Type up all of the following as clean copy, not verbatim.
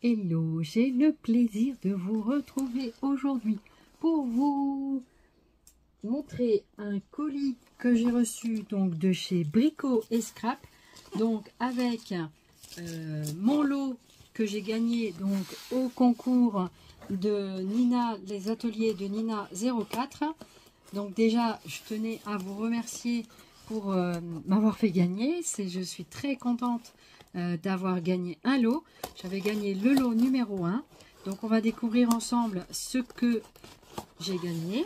hello, j'ai le plaisir de vous retrouver aujourd'hui pour vous montrer un colis que j'ai reçu donc de chez Brico et Scrap, donc avec mon lot que j'ai gagné donc au concours de Nina, les ateliers de Nina 04. Donc déjà je tenais à vous remercier pour m'avoir fait gagner. Je suis très contente d'avoir gagné un lot. J'avais gagné le lot numéro 1. Donc on va découvrir ensemble ce que j'ai gagné.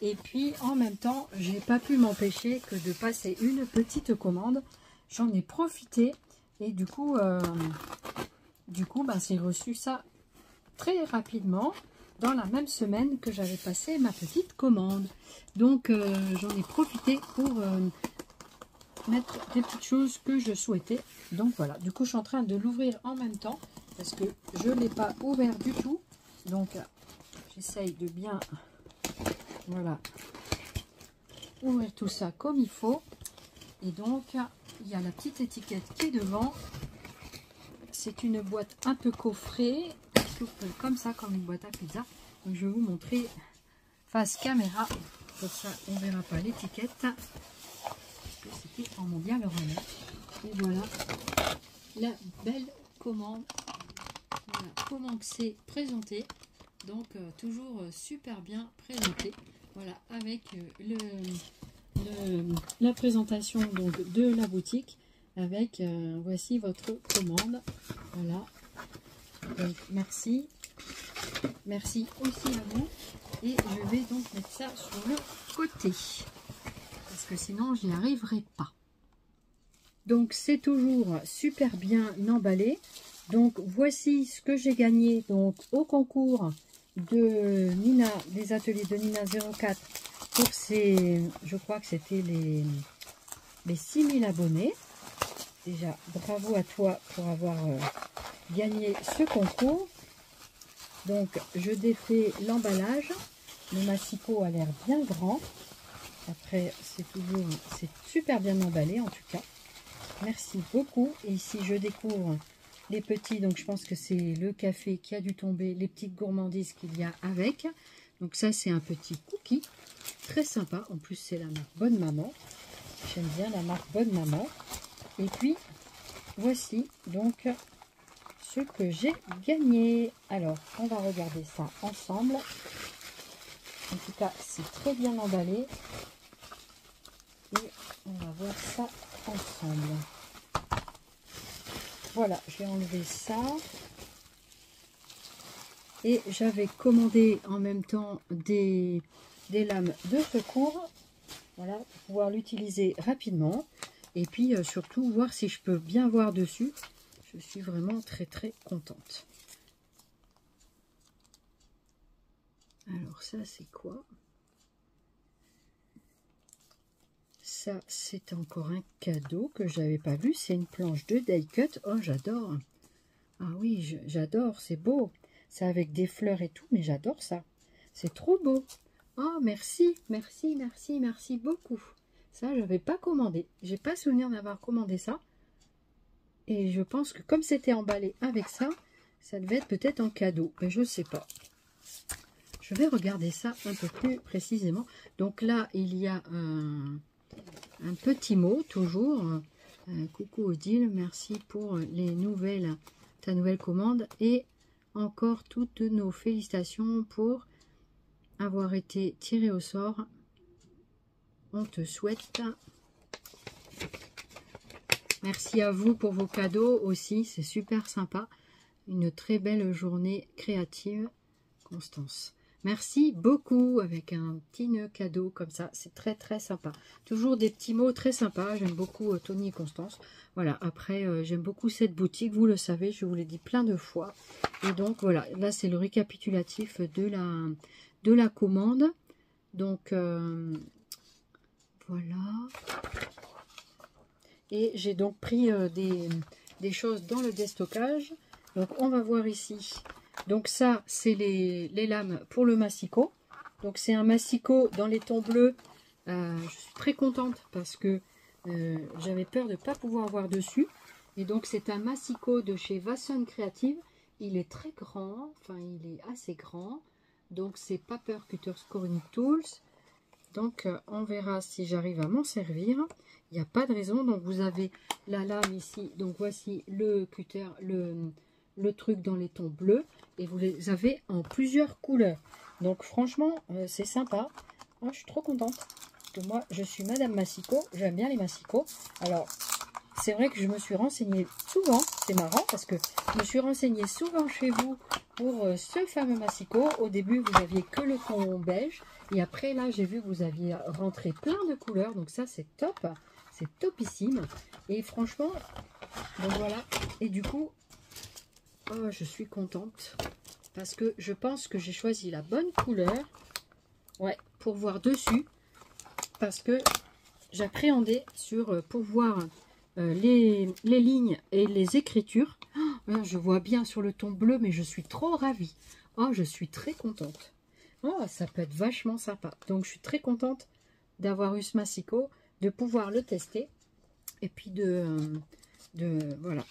Et puis en même temps, j'ai pas pu m'empêcher que de passer une petite commande. J'en ai profité et du coup j'ai reçu ça très rapidement dans la même semaine que j'avais passé ma petite commande. Donc j'en ai profité pour mettre des petites choses que je souhaitais. Donc voilà, du coup je suis en train de l'ouvrir en même temps parce que je ne l'ai pas ouvert du tout. Donc j'essaye de bien ouvrir tout ça comme il faut. Et donc il y a la petite étiquette qui est devant. C'est une boîte un peu coffrée, comme ça, comme une boîte à pizza. Donc je vais vous montrer face caméra, comme ça on ne verra pas l'étiquette. C'était en bien le remettre. Et voilà la belle commande. Voilà comment c'est présenté. Donc toujours super bien présenté. Voilà, avec la présentation donc de la boutique. Avec voici votre commande. Voilà. Donc merci. Merci aussi à vous. Et je vais donc mettre ça sur le côté. Parce que sinon je n'y arriverai pas. Donc c'est toujours super bien emballé. Donc voici ce que j'ai gagné donc au concours de Nina, des ateliers de Nina 04 pour ces, je crois que c'était les 6000 abonnés. Déjà bravo à toi pour avoir gagné ce concours. Donc je défais l'emballage. Le massicot a l'air bien grand. Après c'est super bien emballé en tout cas. Merci beaucoup. Et ici je découvre les petits, donc je pense que c'est le café qui a dû tomber, les petites gourmandises qu'il y a avec. Donc ça c'est un petit cookie très sympa. En plus c'est la marque Bonne Maman. J'aime bien la marque Bonne Maman. Et puis voici donc ce que j'ai gagné. Alors on va regarder ça ensemble. En tout cas c'est très bien emballé. Et on va voir ça ensemble. Voilà, je vais enlever ça. Et j'avais commandé en même temps des lames de secours. Voilà, pour pouvoir l'utiliser rapidement. Et puis surtout voir si je peux bien voir dessus. Je suis vraiment très très contente. Alors ça c'est quoi? Ça, c'est encore un cadeau que je n'avais pas vu. C'est une planche de die cut. Oh, j'adore. Ah oui, j'adore. C'est beau. C'est avec des fleurs et tout, mais j'adore ça. C'est trop beau. Oh, merci, merci, merci, merci beaucoup. Ça, je n'avais pas commandé. J'ai pas souvenir d'avoir commandé ça. Et je pense que comme c'était emballé avec ça, ça devait être peut-être en cadeau. Mais je ne sais pas. Je vais regarder ça un peu plus précisément. Donc là, il y a un petit mot, toujours. Coucou Odile, merci pour ta nouvelle commande. Et encore toutes nos félicitations pour avoir été tiré au sort. On te souhaite. Merci à vous pour vos cadeaux aussi. C'est super sympa. Une très belle journée créative. Constance. Merci beaucoup avec un petit nœud cadeau comme ça. C'est très très sympa. Toujours des petits mots très sympas. J'aime beaucoup Tony et Constance. Voilà, après j'aime beaucoup cette boutique. Vous le savez, je vous l'ai dit plein de fois. Et donc voilà, là c'est le récapitulatif de la commande. Donc voilà. Et j'ai donc pris des choses dans le déstockage. Donc on va voir ici. Donc ça, c'est les lames pour le massicot. Donc c'est un massicot dans les tons bleus. Je suis très contente parce que j'avais peur de ne pas pouvoir voir dessus. Et donc c'est un massicot de chez Vasson Creative il est très grand, enfin il est assez grand. Donc c'est Paper Cutter Scoring Tools. Donc on verra si j'arrive à m'en servir. Il n'y a pas de raison. Donc vous avez la lame ici. Donc voici le cutter, le truc dans les tons bleus. Et vous les avez en plusieurs couleurs. Donc franchement c'est sympa. Moi je suis trop contente. Que moi je suis Madame Massicot. J'aime bien les massicots. Alors c'est vrai que je me suis renseignée souvent. C'est marrant parce que je me suis renseignée souvent chez vous pour ce fameux massicot. Au début vous aviez que le ton beige. Et après là j'ai vu que vous aviez rentré plein de couleurs. Donc ça c'est top. C'est topissime. Et franchement, donc voilà. Et du coup, oh, je suis contente. Parce que je pense que j'ai choisi la bonne couleur. Ouais, pour voir dessus. Parce que j'appréhendais pour voir les lignes et les écritures. Oh, je vois bien sur le ton bleu, mais je suis trop ravie. Oh, je suis très contente. Oh, ça peut être vachement sympa. Donc, je suis très contente d'avoir eu ce massicot, de pouvoir le tester. Et puis voilà,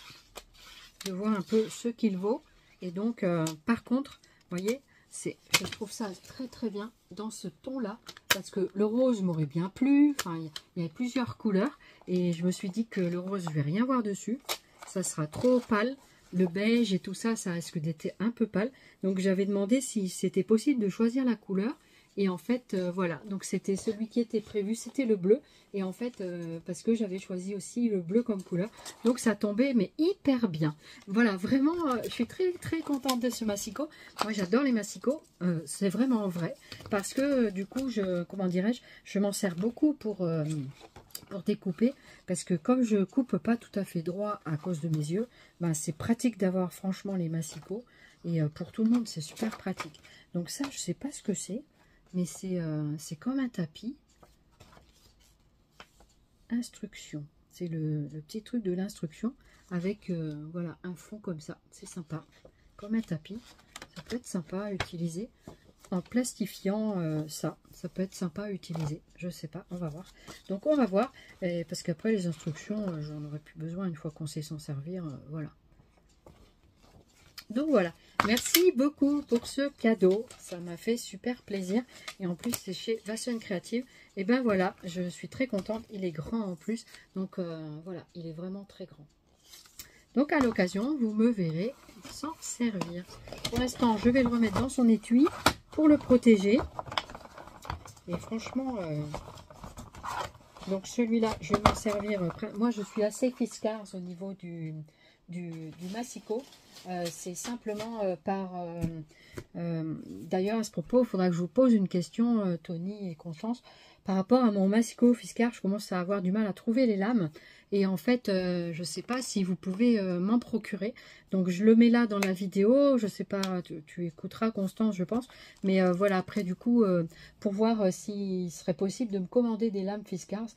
de voir un peu ce qu'il vaut. Et donc, par contre, vous voyez, je trouve ça très très bien dans ce ton-là. Parce que le rose m'aurait bien plu. Enfin, il y a plusieurs couleurs. Et je me suis dit que le rose, je ne vais rien voir dessus. Ça sera trop pâle. Le beige et tout ça, ça risque d'être un peu pâle. Donc, j'avais demandé si c'était possible de choisir la couleur. Et en fait, voilà. Donc, c'était celui qui était prévu. C'était le bleu. Et en fait, parce que j'avais choisi aussi le bleu comme couleur. Donc, ça tombait, mais hyper bien. Voilà, vraiment, je suis très, très contente de ce massicot. Moi, j'adore les massicots. C'est vraiment vrai. Parce que, du coup, comment dirais-je, je m'en sers beaucoup pour découper, parce que comme je coupe pas tout à fait droit à cause de mes yeux, ben c'est pratique d'avoir franchement les massicots, et pour tout le monde c'est super pratique. Donc ça, je sais pas ce que c'est, mais c'est comme un tapis. Instruction, c'est le petit truc de l'instruction avec voilà, un fond comme ça. C'est sympa, comme un tapis. Ça peut être sympa à utiliser en plastifiant ça peut être sympa à utiliser, je sais pas, on va voir. Donc on va voir, parce qu'après les instructions, j'en aurai plus besoin une fois qu'on sait s'en servir, voilà. Donc voilà, merci beaucoup pour ce cadeau, ça m'a fait super plaisir, et en plus c'est chez Vasson Creative, et ben voilà, je suis très contente, il est grand en plus, donc voilà, il est vraiment très grand. Donc à l'occasion, vous me verrez s'en servir. Pour l'instant, je vais le remettre dans son étui pour le protéger. Et franchement, donc celui-là, je vais m'en servir. Moi, je suis assez fiscale au niveau du massicot. C'est simplement d'ailleurs, à ce propos, il faudra que je vous pose une question, Tony et Constance. Par rapport à mon massicot fiscard, je commence à avoir du mal à trouver les lames. Et en fait, je ne sais pas si vous pouvez m'en procurer. Donc, je le mets là dans la vidéo. Je ne sais pas, tu écouteras, Constance, je pense. Mais voilà, après, du coup, pour voir s'il serait possible de me commander des lames fiscard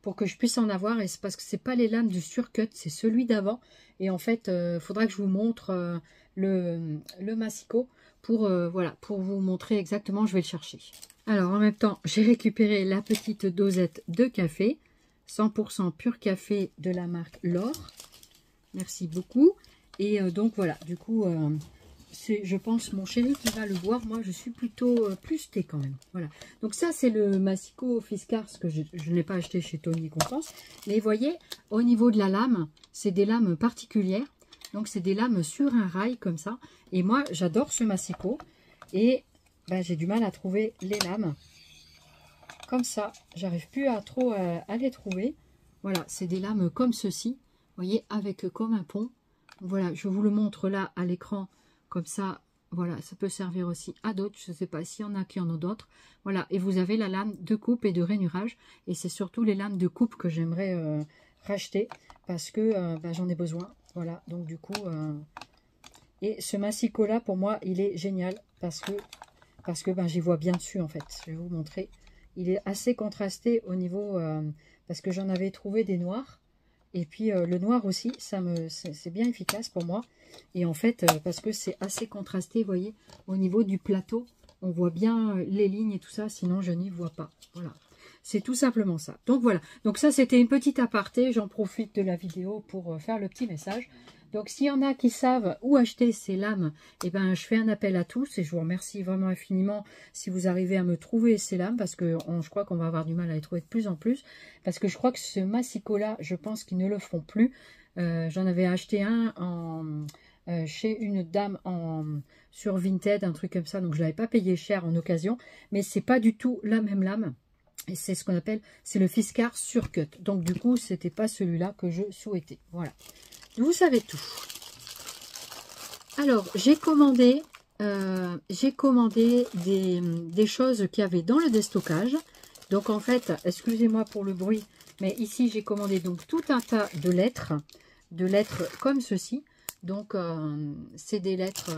pour que je puisse en avoir. Et c'est parce que ce n'est pas les lames du surcut, c'est celui d'avant. Et en fait, il faudra que je vous montre le massicot pour, voilà, pour vous montrer exactement. Je vais le chercher. Alors, en même temps, j'ai récupéré la petite dosette de café. 100% pur café de la marque L'Or. Merci beaucoup. Et donc, voilà. Du coup, c'est, je pense, mon chéri qui va le boire. Moi, je suis plutôt plus thé quand même. Voilà. Donc, ça, c'est le massicot fiscard que je ne l'ai pas acheté chez Tony Constance. Mais vous voyez, au niveau de la lame, c'est des lames particulières. Donc, c'est des lames sur un rail comme ça. Et moi, j'adore ce massicot. Et ben, j'ai du mal à trouver les lames. Comme ça, j'arrive plus à trop à les trouver. Voilà, c'est des lames comme ceci. Vous voyez, avec comme un pont. Voilà, je vous le montre là à l'écran. Comme ça, voilà, ça peut servir aussi à d'autres. Je ne sais pas s'il y en a qui en ont d'autres. Voilà, et vous avez la lame de coupe et de rainurage. Et c'est surtout les lames de coupe que j'aimerais racheter. Parce que ben, j'en ai besoin. Voilà, donc du coup... Et ce massicot là, pour moi, il est génial. Parce que ben, j'y vois bien dessus, en fait. Je vais vous montrer. Il est assez contrasté au niveau, parce que j'en avais trouvé des noirs. Et puis le noir aussi, c'est bien efficace pour moi. Et en fait, parce que c'est assez contrasté, vous voyez, au niveau du plateau, on voit bien les lignes et tout ça, sinon je n'y vois pas. Voilà, c'est tout simplement ça. Donc voilà, donc ça c'était une petite aparté, j'en profite de la vidéo pour faire le petit message. Donc s'il y en a qui savent où acheter ces lames, eh ben, je fais un appel à tous et je vous remercie vraiment infiniment si vous arrivez à me trouver ces lames, parce que je crois qu'on va avoir du mal à les trouver de plus en plus, parce que je crois que ce massicot-là, je pense qu'ils ne le font plus. J'en avais acheté un chez une dame sur Vinted, un truc comme ça, donc je ne l'avais pas payé cher en occasion, mais c'est pas du tout la même lame. Et c'est ce qu'on appelle, c'est le Fiskars Surcut. Donc du coup, c'était pas celui-là que je souhaitais. Voilà. Vous savez tout. Alors, j'ai commandé des choses qu'il y avait dans le déstockage. Donc en fait, excusez-moi pour le bruit, mais ici j'ai commandé donc tout un tas de lettres comme ceci. Donc c'est des lettres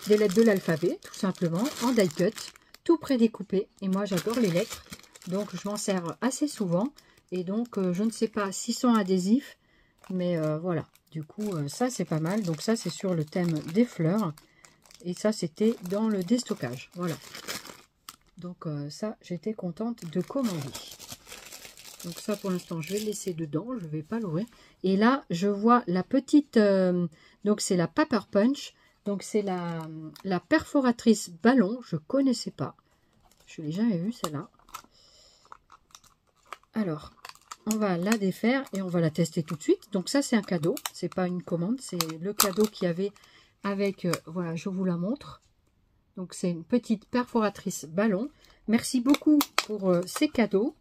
de l'alphabet, tout simplement, en die cut, tout prédécoupé. Et moi j'adore les lettres, donc je m'en sers assez souvent. Et donc je ne sais pas s'ils sont adhésifs, mais voilà. Du coup ça c'est pas mal. Donc ça c'est sur le thème des fleurs. Et ça c'était dans le déstockage. Voilà. Donc ça j'étais contente de commander. Donc ça pour l'instant je vais le laisser dedans, je ne vais pas l'ouvrir. Et là je vois la petite, donc c'est la Paper Punch. Donc c'est la perforatrice ballon, je ne connaissais pas. Je ne l'ai jamais vue celle-là. Alors, on va la défaire et on va la tester tout de suite. Donc ça c'est un cadeau, c'est pas une commande, c'est le cadeau qu'il y avait avec, voilà, je vous la montre. Donc c'est une petite perforatrice ballon. Merci beaucoup pour ces cadeaux.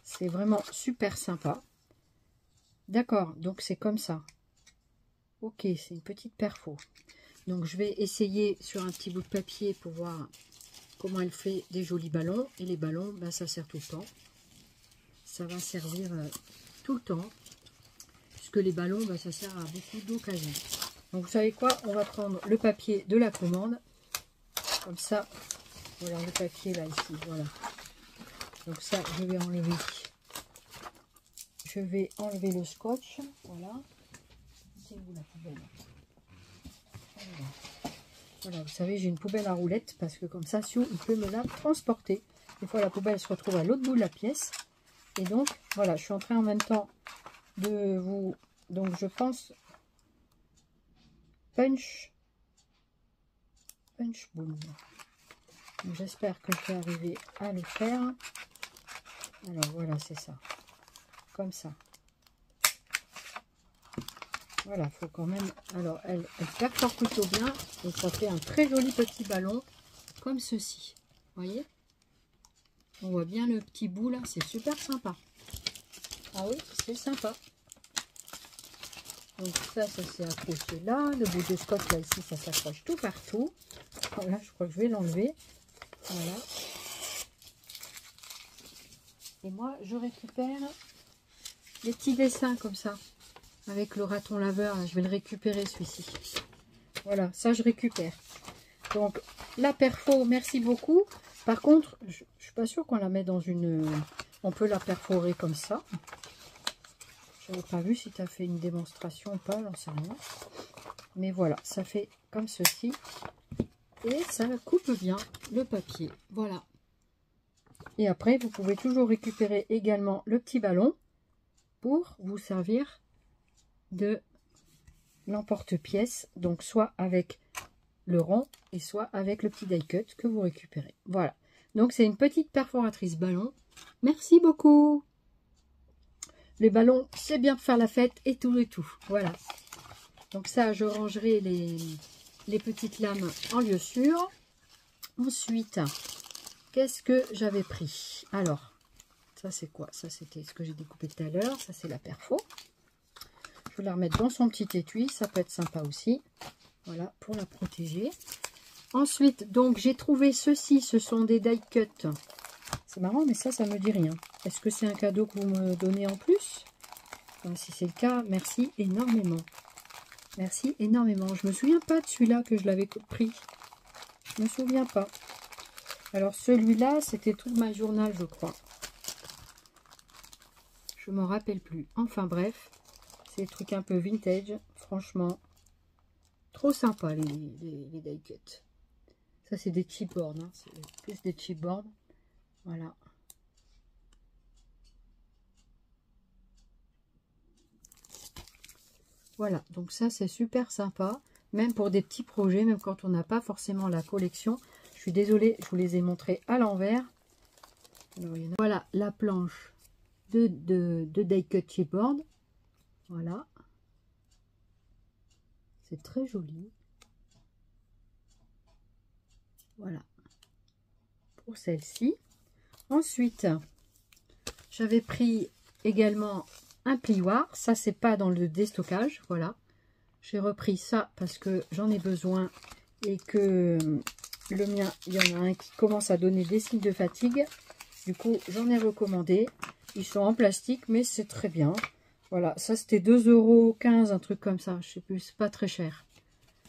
C'est vraiment super sympa. D'accord, donc c'est comme ça. Ok, c'est une petite perfo. Donc je vais essayer sur un petit bout de papier pour voir comment elle fait des jolis ballons. Et les ballons, ben, ça sert tout le temps. Ça va servir tout le temps. Puisque les ballons, ben, ça sert à beaucoup d'occasions. Donc vous savez quoi? On va prendre le papier de la commande. Comme ça. Voilà le papier là, ici. Voilà. Donc ça, je vais enlever. Je vais enlever le scotch. Voilà. C'est où la poubelle? Voilà, vous savez, j'ai une poubelle à roulettes parce que comme ça, Sio, il peut me la transporter. Des fois, la poubelle se retrouve à l'autre bout de la pièce. Et donc, voilà, je suis en train en même temps de vous... Donc, je pense... Punch boom. J'espère que je vais arriver à le faire. Alors, voilà, c'est ça. Comme ça. Voilà, faut quand même... Alors, elle perfore plutôt bien. Et ça fait un très joli petit ballon, comme ceci. Vous voyez? On voit bien le petit bout, là. C'est super sympa. Ah oui, c'est sympa. Donc, ça s'est accroché là. Le bout de scotch, là, ici, ça s'accroche tout partout. Voilà, je crois que je vais l'enlever. Voilà. Et moi, je récupère les petits dessins, comme ça. Avec le raton laveur, là, je vais le récupérer celui-ci. Voilà, ça je récupère. Donc la perfo, merci beaucoup. Par contre, je suis pas sûre qu'on la met dans une... On peut la perforer comme ça. Je n'avais pas vu si tu as fait une démonstration ou pas, j'en sais rien. Mais voilà, ça fait comme ceci. Et ça coupe bien le papier. Voilà. Et après, vous pouvez toujours récupérer également le petit ballon pour vous servir de l'emporte-pièce, donc soit avec le rond et soit avec le petit die cut que vous récupérez. Voilà, donc c'est une petite perforatrice ballon. Merci beaucoup. Les ballons, c'est bien de faire la fête et tout et tout. Voilà, donc ça je rangerai les petites lames en lieu sûr. Ensuite, qu'est-ce que j'avais pris? Alors ça c'est quoi? Ça c'était ce que j'ai découpé tout à l'heure. Ça c'est la perfo. Je vais la remettre dans son petit étui, ça peut être sympa aussi. Voilà, pour la protéger. Ensuite, donc, j'ai trouvé ceci, ce sont des die cut. C'est marrant, mais ça me dit rien. Est-ce que c'est un cadeau que vous me donnez en plus? Si c'est le cas, merci énormément. Merci énormément. Je me souviens pas de celui-là que je l'avais pris. Je me souviens pas. Alors, celui-là, c'était tout ma journal, je crois. Je m'en rappelle plus. Enfin, bref. C'est des trucs un peu vintage, franchement. Trop sympa les die cut. Ça c'est des chipboards, hein. C'est plus des chipboards. Voilà. Voilà, donc ça c'est super sympa, même pour des petits projets, même quand on n'a pas forcément la collection. Je suis désolée, je vous les ai montrés à l'envers. Voilà la planche de die cut chipboard. Voilà, c'est très joli. Voilà, pour celle-ci. Ensuite, j'avais pris également un plioir. Ça, c'est pas dans le déstockage. Voilà, j'ai repris ça parce que j'en ai besoin et que le mien, il y en a un qui commence à donner des signes de fatigue. Du coup, j'en ai recommandé. Ils sont en plastique, mais c'est très bien. Voilà, ça c'était 2,15 €, un truc comme ça. Je sais plus, c'est pas très cher.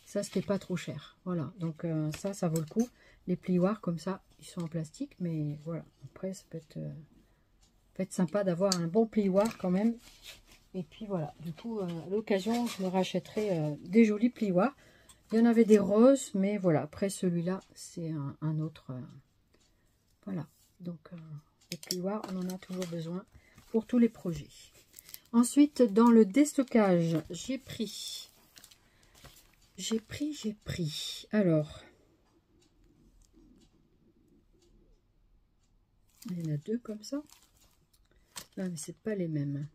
Ça, c'était pas trop cher. Voilà, donc ça vaut le coup. Les plioirs comme ça, ils sont en plastique, mais voilà. Après, ça peut être sympa d'avoir un bon plioir quand même. Et puis voilà, du coup, à l'occasion, je me rachèterai des jolis plioirs. Il y en avait des roses, mais voilà, après celui-là, c'est un autre. Voilà, donc les plioirs, on en a toujours besoin pour tous les projets. Ensuite, dans le déstockage, j'ai pris. Alors, il y en a deux comme ça. Non, mais c'est pas les mêmes.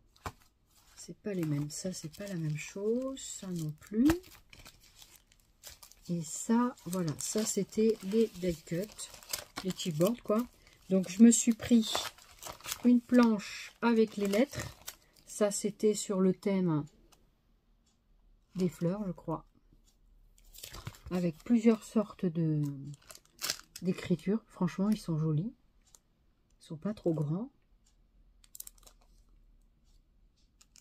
C'est pas les mêmes. Ça, c'est pas la même chose. Ça non plus. Et ça, voilà. Ça, c'était les die cut. Les chipboards, quoi. Donc, je me suis pris une planche avec les lettres. Ça, c'était sur le thème des fleurs, je crois. Avec plusieurs sortes d'écritures. Franchement, ils sont jolis. Ils sont pas trop grands.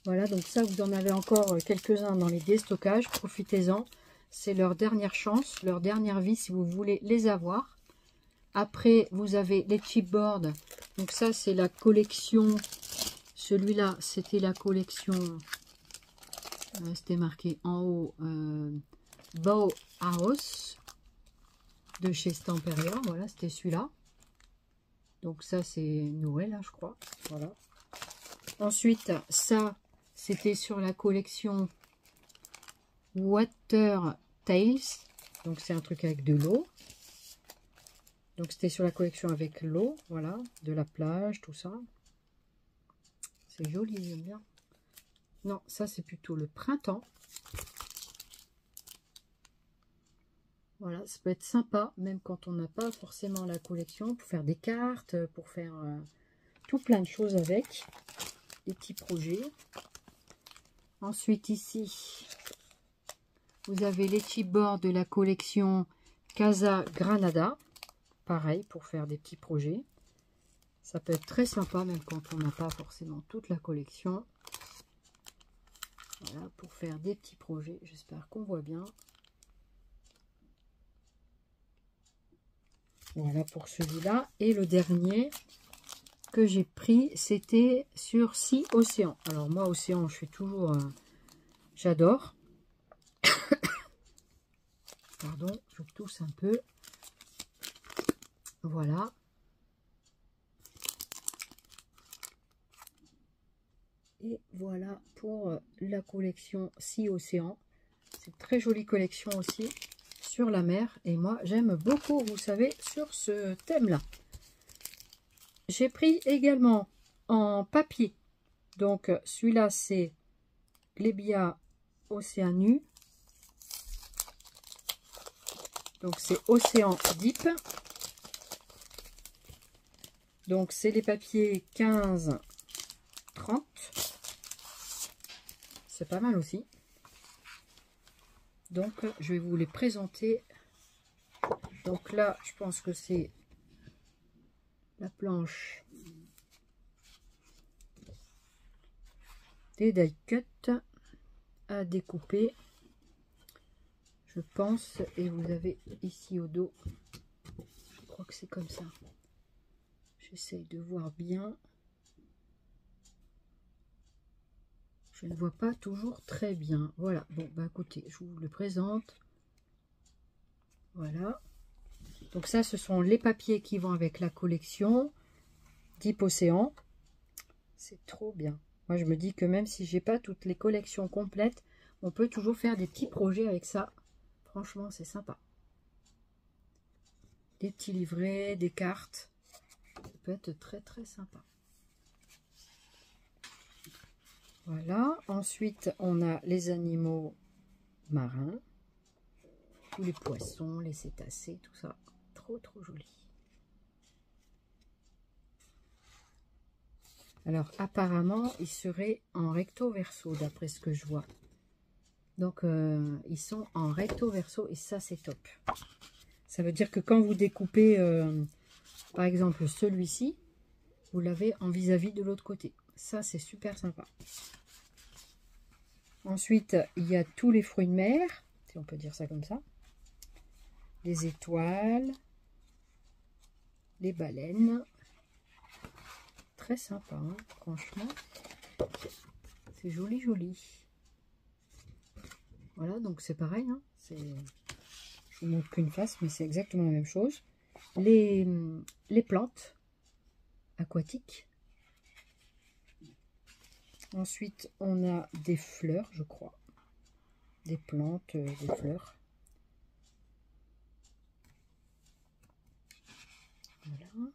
Voilà, donc ça, vous en avez encore quelques-uns dans les déstockages. Profitez-en. C'est leur dernière chance, leur dernière vie si vous voulez les avoir. Après, vous avez les chipboards. Donc ça, c'est la collection. Celui-là, c'était la collection. C'était marqué en haut. Bauhaus de chez Stamperia. Voilà, c'était celui-là. Donc ça, c'est Noël, hein, je crois. Voilà. Ensuite, ça, c'était sur la collection Water Tales. Donc c'est un truc avec de l'eau. Donc c'était sur la collection avec l'eau, voilà, de la plage, tout ça. C'est joli, j'aime bien. Non, ça c'est plutôt le printemps. Voilà, ça peut être sympa, même quand on n'a pas forcément la collection, pour faire des cartes, pour faire tout plein de choses avec. Des petits projets. Ensuite ici, vous avez les chipboards de la collection Casa Granada. Pareil, pour faire des petits projets. Ça peut être très sympa, même quand on n'a pas forcément toute la collection. Voilà, pour faire des petits projets. J'espère qu'on voit bien. Voilà pour celui-là. Et le dernier que j'ai pris, c'était sur 6 océans. Alors moi, océan, je suis toujours... j'adore. Pardon, je tousse un peu. Voilà. Et voilà pour la collection 6 océans. C'est une très jolie collection aussi sur la mer. Et moi, j'aime beaucoup, vous savez, sur ce thème-là. J'ai pris également en papier. Donc, celui-là, c'est Glebia Oceanu. Donc, c'est Océan Deep. Donc, c'est les papiers 15-30. C'est pas mal aussi. Donc, je vais vous les présenter. Donc là, je pense que c'est la planche des die cut à découper, je pense. Et vous avez ici au dos, je crois que c'est comme ça. J'essaye de voir bien. Je ne vois pas toujours très bien. Voilà, bon, bah écoutez, je vous le présente. Voilà. Donc ça, ce sont les papiers qui vont avec la collection Deep Océan. C'est trop bien. Moi, je me dis que même si j'ai pas toutes les collections complètes, On peut toujours faire des petits projets avec ça. Franchement, c'est sympa. Des petits livrets, des cartes. Ça peut être très très sympa. Voilà. Ensuite, on a les animaux marins. Tous les poissons, les cétacés, tout ça. Trop trop joli. Alors, apparemment, ils seraient en recto verso, d'après ce que je vois. Donc, ils sont en recto verso et ça, c'est top. Ça veut dire que quand vous découpez, par exemple, celui-ci, vous l'avez en vis-à-vis de l'autre côté. Ça, c'est super sympa. Ensuite, il y a tous les fruits de mer, si on peut dire ça comme ça. Les étoiles, les baleines. Très sympa, hein, franchement. C'est joli, joli. Voilà, donc c'est pareil. Hein, je vous montre qu'une face, mais c'est exactement la même chose. Les plantes aquatiques. Ensuite, on a des fleurs, je crois. Des plantes, des fleurs. Voilà.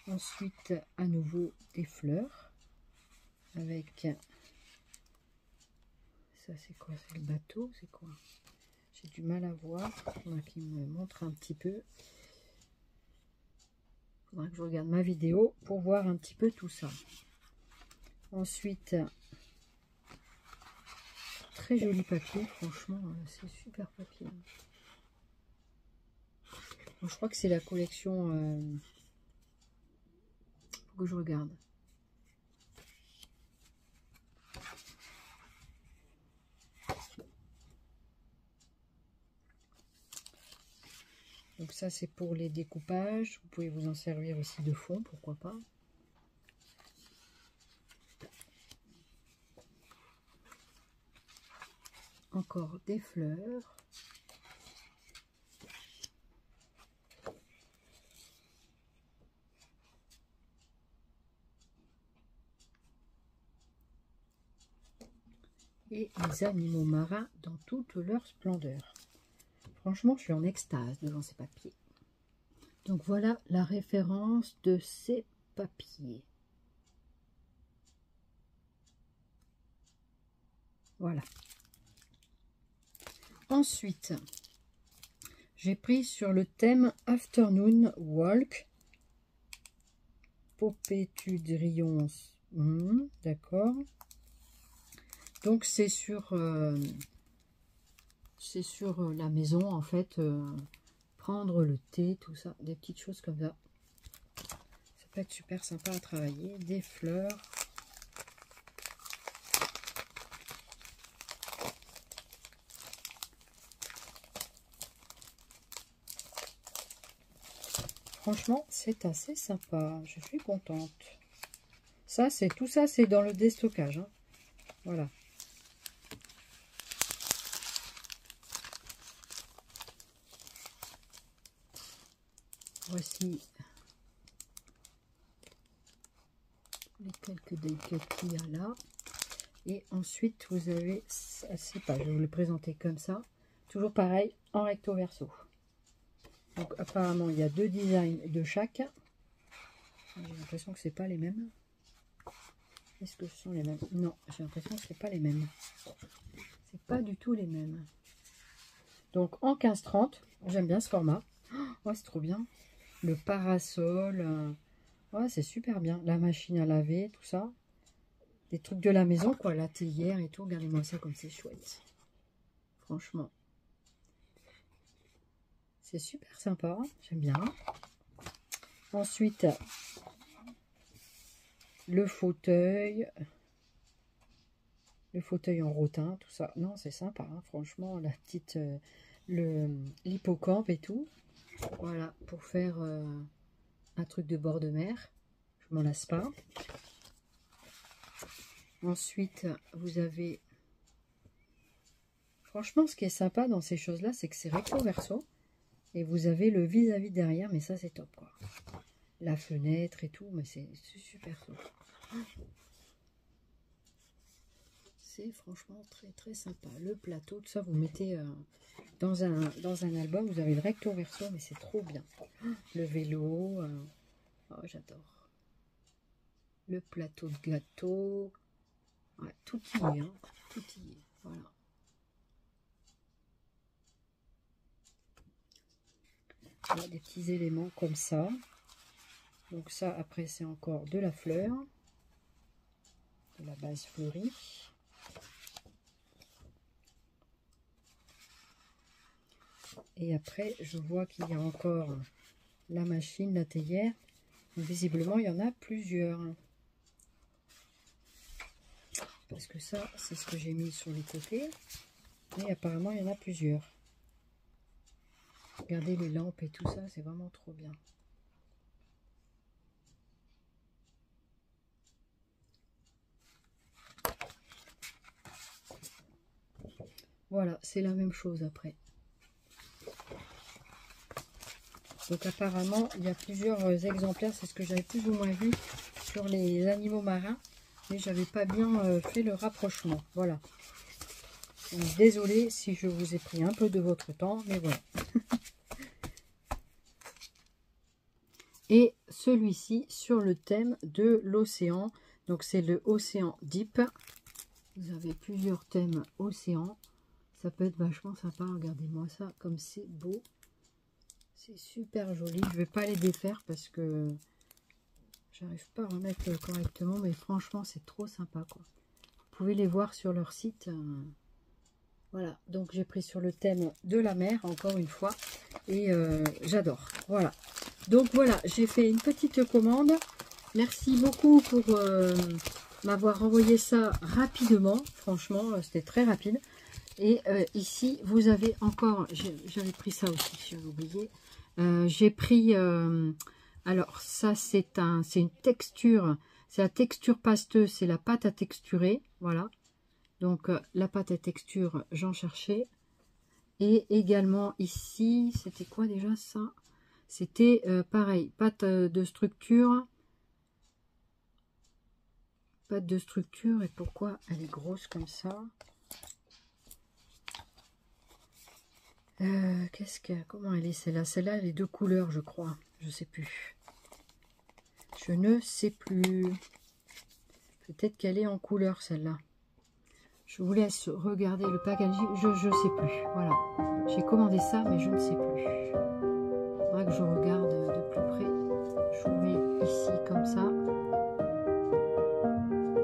Ensuite, à nouveau, des fleurs. Avec... Ça, c'est quoi? C'est le bateau? C'est quoi? J'ai du mal à voir. Il faudra qu'il me montre un petit peu. Il faudra que je regarde ma vidéo pour voir un petit peu tout ça. Ensuite, très joli papier. Franchement, c'est super papier. Donc, je crois que c'est la collection... faut que je regarde. Donc ça, c'est pour les découpages. Vous pouvez vous en servir aussi de fond, pourquoi pas. Encore des fleurs. Et les animaux marins dans toute leur splendeur. Franchement, je suis en extase devant ces papiers. Donc voilà la référence de ces papiers. Voilà. Ensuite, j'ai pris sur le thème Afternoon Walk. Popétudrion. D'accord. Donc c'est sur la maison en fait. Prendre le thé, tout ça. Des petites choses comme ça. Ça peut être super sympa à travailler. Des fleurs. Franchement, c'est assez sympa. Je suis contente. Ça, c'est tout ça, c'est dans le déstockage. Hein. Voilà. Voici les quelques dégâts qu'il y a là. Et ensuite, vous avez, c'est pas, je vais vous le présenter comme ça. Toujours pareil, en recto verso. Donc apparemment, il y a 2 designs de chaque. J'ai l'impression que c'est pas les mêmes. Est-ce que ce sont les mêmes? Non, j'ai l'impression que c'est pas les mêmes. C'est pas du tout les mêmes. Donc en 15-30, j'aime bien ce format. Oh, c'est trop bien. Le parasol, ouais, c'est super bien. La machine à laver, tout ça. Des trucs de la maison, quoi. La théière et tout. Regardez-moi ça comme c'est chouette. Franchement. C'est super sympa. J'aime bien. Ensuite, le fauteuil. Le fauteuil en rotin, tout ça. Non, c'est sympa. Hein, franchement, la petite... l'hippocampe et tout. Voilà, pour faire un truc de bord de mer. Je m'en lasse pas. Ensuite, vous avez... Franchement, ce qui est sympa dans ces choses-là, c'est que c'est recto verso. Et vous avez le vis-à-vis derrière, mais ça, c'est top, quoi. La fenêtre et tout, mais c'est super top. C'est franchement très très sympa. Le plateau, tout ça, vous mettez dans un album. Vous avez le recto verso, mais c'est trop bien. Le vélo, oh, j'adore. Le plateau de gâteau. Ouais, tout y est, hein. Tout y est. Voilà. Voilà, des petits éléments comme ça. Donc ça, après, c'est encore de la fleur. De la base fleurie. Et après, je vois qu'il y a encore la machine, la théière. Visiblement, il y en a plusieurs. Parce que ça, c'est ce que j'ai mis sur les côtés. Et apparemment, il y en a plusieurs. Regardez les lampes et tout ça, c'est vraiment trop bien. Voilà, c'est la même chose après. Donc apparemment, il y a plusieurs exemplaires. C'est ce que j'avais plus ou moins vu sur les animaux marins. Mais j'avais pas bien fait le rapprochement. Voilà. Désolée si je vous ai pris un peu de votre temps, mais voilà. Et celui-ci sur le thème de l'océan. Donc c'est le Océan Deep. Vous avez plusieurs thèmes océan. Ça peut être vachement sympa. Regardez-moi ça, comme c'est beau. C'est super joli. Je vais pas les défaire parce que j'arrive pas à remettre correctement. Mais franchement, c'est trop sympa, quoi. Vous pouvez les voir sur leur site. Voilà, donc j'ai pris sur le thème de la mer, encore une fois. Et j'adore. Voilà. Donc voilà, j'ai fait une petite commande. Merci beaucoup pour m'avoir envoyé ça rapidement. Franchement, c'était très rapide. Et ici, vous avez encore... J'avais pris ça aussi, j'ai oublié. J'ai pris... alors, ça, c'est une texture. C'est la texture pasteuse, c'est la pâte à texturer. Voilà. Donc, la pâte à texture, j'en cherchais. Et également, ici, c'était quoi déjà ça? C'était pareil, pâte de structure. Pâte de structure. Et pourquoi elle est grosse comme ça? Comment elle est celle-là? Celle-là, elle est de couleur, je crois. Je sais plus. Je ne sais plus. Peut-être qu'elle est en couleur, celle-là. Je vous laisse regarder le packaging. Je ne sais plus. Voilà. J'ai commandé ça, mais je ne sais plus. Il faudra que je regarde de plus près. Je vous mets ici comme ça.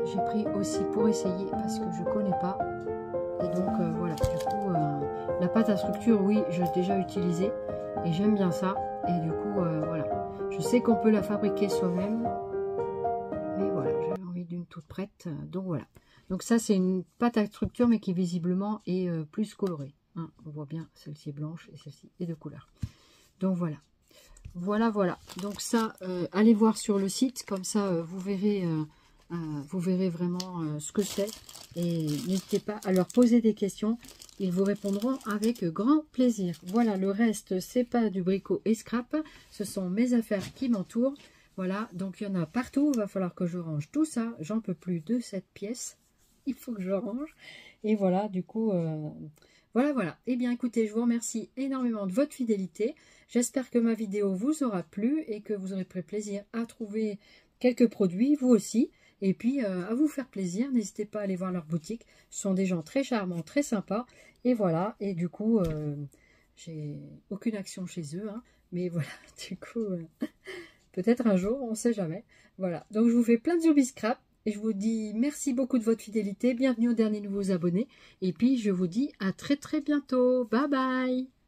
J'ai pris aussi pour essayer parce que je ne connais pas. Et donc, voilà. Du coup, la pâte à structure, oui, je l'ai déjà utilisée. Et j'aime bien ça. Et du coup, voilà. Je sais qu'on peut la fabriquer soi-même. Mais voilà, j'avais envie d'une toute prête. Donc, voilà. Donc ça, c'est une pâte à structure, mais qui visiblement est plus colorée. Hein, on voit bien, celle-ci est blanche et celle-ci est de couleur. Donc voilà. Voilà, voilà. Donc ça, allez voir sur le site. Comme ça, vous verrez vraiment ce que c'est. Et n'hésitez pas à leur poser des questions. Ils vous répondront avec grand plaisir. Voilà, le reste, c'est pas du bricot et scrap. Ce sont mes affaires qui m'entourent. Voilà, donc il y en a partout. Il va falloir que je range tout ça. J'en peux plus de cette pièce. Il faut que je range. Et voilà, du coup, voilà. Eh bien, écoutez, je vous remercie énormément de votre fidélité. J'espère que ma vidéo vous aura plu et que vous aurez pris plaisir à trouver quelques produits, vous aussi. Et puis, à vous faire plaisir. N'hésitez pas à aller voir leur boutique. Ce sont des gens très charmants, très sympas. Et voilà. Et du coup, j'ai aucune action chez eux. Hein, mais voilà, du coup, peut-être un jour, on ne sait jamais. Voilà. Donc, je vous fais plein de zoobies scrap. Et je vous dis merci beaucoup de votre fidélité. Bienvenue aux derniers nouveaux abonnés. Et puis, je vous dis à très très bientôt. Bye bye.